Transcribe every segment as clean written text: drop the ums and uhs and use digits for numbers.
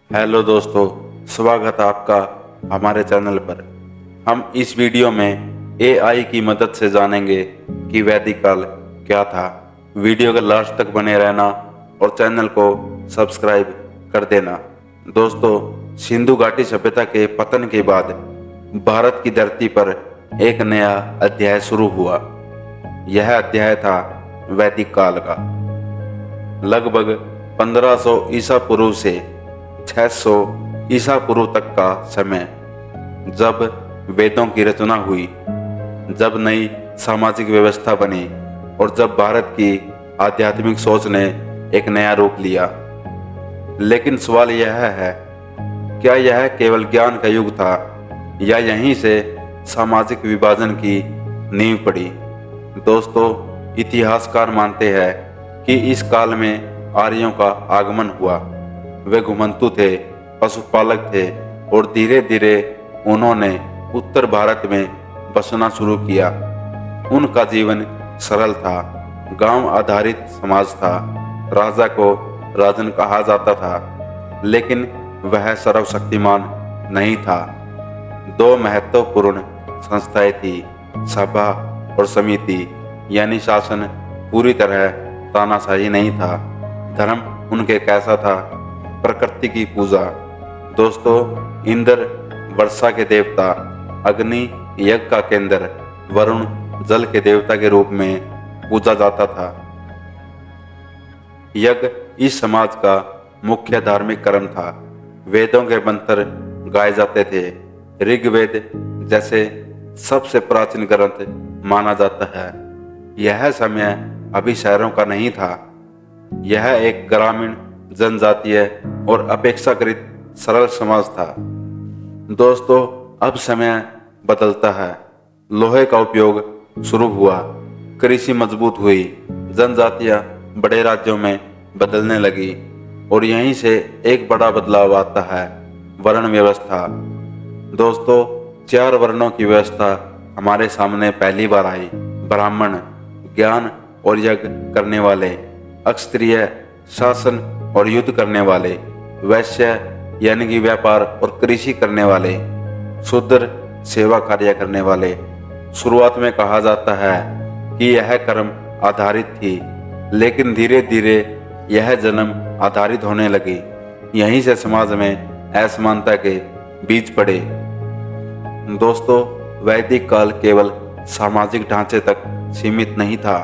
Hello दोस्तों, स्वागत है आपका हमारे चैनल पर। हम इस वीडियो में एआई की मदद से जानेंगे कि वैदिक काल क्या था। वीडियो के लास्ट तक बने रहना और चैनल को सब्सक्राइब कर देना। दोस्तों, सिंधु घाटी सभ्यता के पतन के बाद भारत की धरती पर एक नया अध्याय शुरू हुआ। यह अध्याय था वैदिक काल का। लगभग 1500 ईसा पूर्व से 600 ईसा पूर्व तक का समय, जब वेदों की रचना हुई, जब नई सामाजिक व्यवस्था बनी और जब भारत की आध्यात्मिक सोच ने एक नया रूप लिया। लेकिन सवाल यह है, क्या यह केवल ज्ञान का युग था या यहीं से सामाजिक विभाजन की नींव पड़ी? दोस्तों, इतिहासकार मानते हैं कि इस काल में आर्यों का आगमन हुआ। वे घुमंतु थे, पशुपालक थे और धीरे धीरे उन्होंने उत्तर भारत में बसना शुरू किया। उनका जीवन सरल था, गांव आधारित समाज था। राजा को राजन कहा जाता था, लेकिन वह सर्वशक्तिमान नहीं था। दो महत्वपूर्ण संस्थाएं थी, सभा और समिति, यानी शासन पूरी तरह तानाशाही नहीं था। धर्म उनके कैसा था? प्रकृति की पूजा। दोस्तों, इंद्र वर्षा के देवता, अग्नि यज्ञ का केंद्र, वरुण जल के देवता के रूप में पूजा जाता था। यज्ञ इस समाज का मुख्य धार्मिक कर्म था। वेदों के मंत्र गाए जाते थे। ऋग्वेद जैसे सबसे प्राचीन ग्रंथ माना जाता है। यह समय अभी शहरों का नहीं था। यह एक ग्रामीण, जनजातीय और अपेक्षाकृत सरल समाज था। दोस्तों, अब समय बदलता है। लोहे का उपयोग शुरू हुआ, कृषि मजबूत हुई, जनजातियां बड़े राज्यों में बदलने लगी और यहीं से एक बड़ा बदलाव आता है, वर्ण व्यवस्था। दोस्तों, 4 वर्णों की व्यवस्था हमारे सामने पहली बार आई। ब्राह्मण, ज्ञान और यज्ञ करने वाले; क्षत्रिय, शासन और युद्ध करने वाले; वैश्य यानी कि व्यापार और कृषि करने वाले; शूद्र, सेवा कार्य करने वाले। शुरुआत में कहा जाता है कि यह कर्म आधारित थी, लेकिन धीरे धीरे यह जन्म आधारित होने लगी। यहीं से समाज में असमानता के बीज पड़े। दोस्तों, वैदिक काल केवल सामाजिक ढांचे तक सीमित नहीं था।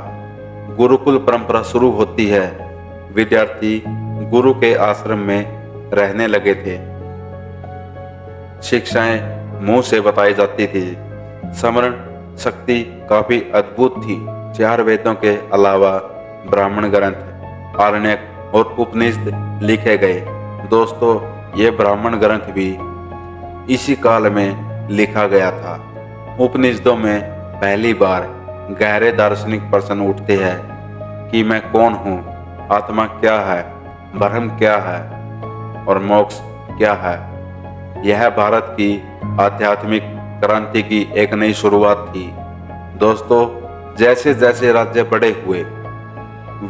गुरुकुल परंपरा शुरू होती है। विद्यार्थी गुरु के आश्रम में रहने लगे थे। शिक्षाएं मुंह से बताई जाती थी। स्मरण शक्ति काफी अद्भुत थी। 4 वेदों के अलावा ब्राह्मण ग्रंथ, आरण्यक और उपनिषद लिखे गए। दोस्तों, ये ब्राह्मण ग्रंथ भी इसी काल में लिखा गया था। उपनिषदों में पहली बार गहरे दार्शनिक प्रश्न उठते हैं कि मैं कौन हूँ, आत्मा क्या है, ब्रह्म क्या है और मोक्ष क्या है। यह भारत की आध्यात्मिक क्रांति की एक नई शुरुआत थी। दोस्तों, जैसे जैसे राज्य बड़े हुए,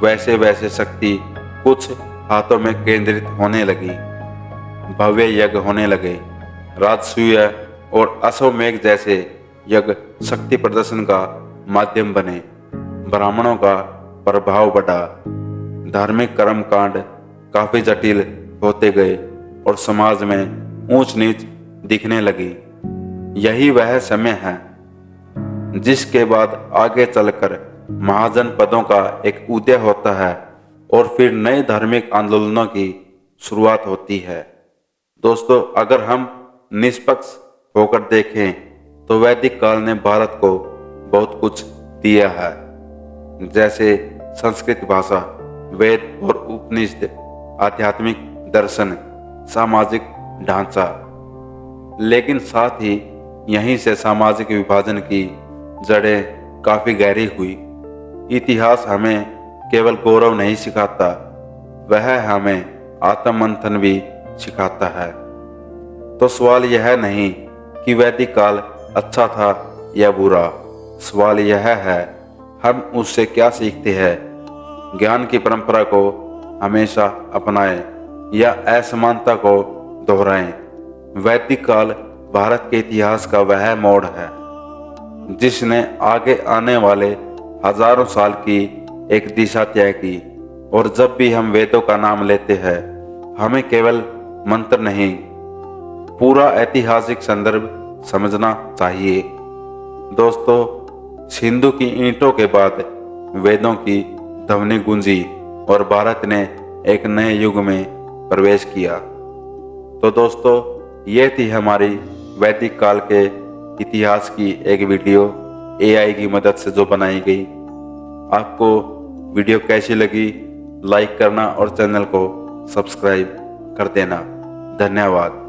वैसे वैसे शक्ति कुछ हाथों में केंद्रित होने लगी। भव्य यज्ञ होने लगे। राजसूय और अश्वमेध जैसे यज्ञ शक्ति प्रदर्शन का माध्यम बने। ब्राह्मणों का प्रभाव बढ़ा। धार्मिक कर्म कांड काफी जटिल होते गए और समाज में ऊंच नीच दिखने लगी। यही वह समय है जिसके बाद आगे चलकर महाजन पदों का एक उदय होता है और फिर नए धार्मिक आंदोलनों की शुरुआत होती है। दोस्तों, अगर हम निष्पक्ष होकर देखें तो वैदिक काल ने भारत को बहुत कुछ दिया है, जैसे संस्कृत भाषा, वेद और उपनिषद, आध्यात्मिक दर्शन, सामाजिक ढांचा। लेकिन साथ ही यहीं से सामाजिक विभाजन की जड़ें काफी गहरी हुई। इतिहास हमें केवल गौरव नहीं सिखाता, वह हमें आत्ममंथन भी सिखाता है। तो सवाल यह नहीं कि वैदिक काल अच्छा था या बुरा। सवाल यह है, हम उससे क्या सीखते हैं? ज्ञान की परंपरा को हमेशा अपनाएं या असमानता को दोहराएं। वैदिक काल भारत के इतिहास का वह मोड़ है जिसने आगे आने वाले हजारों साल की एक दिशा तय की। और जब भी हम वेदों का नाम लेते हैं, हमें केवल मंत्र नहीं, पूरा ऐतिहासिक संदर्भ समझना चाहिए। दोस्तों, सिंधु की ईंटों के बाद वेदों की ध्वनि गूंजी और भारत ने एक नए युग में प्रवेश किया। तो दोस्तों, ये थी हमारी वैदिक काल के इतिहास की एक वीडियो AI की मदद से जो बनाई गई। आपको वीडियो कैसी लगी, लाइक करना और चैनल को सब्सक्राइब कर देना। धन्यवाद।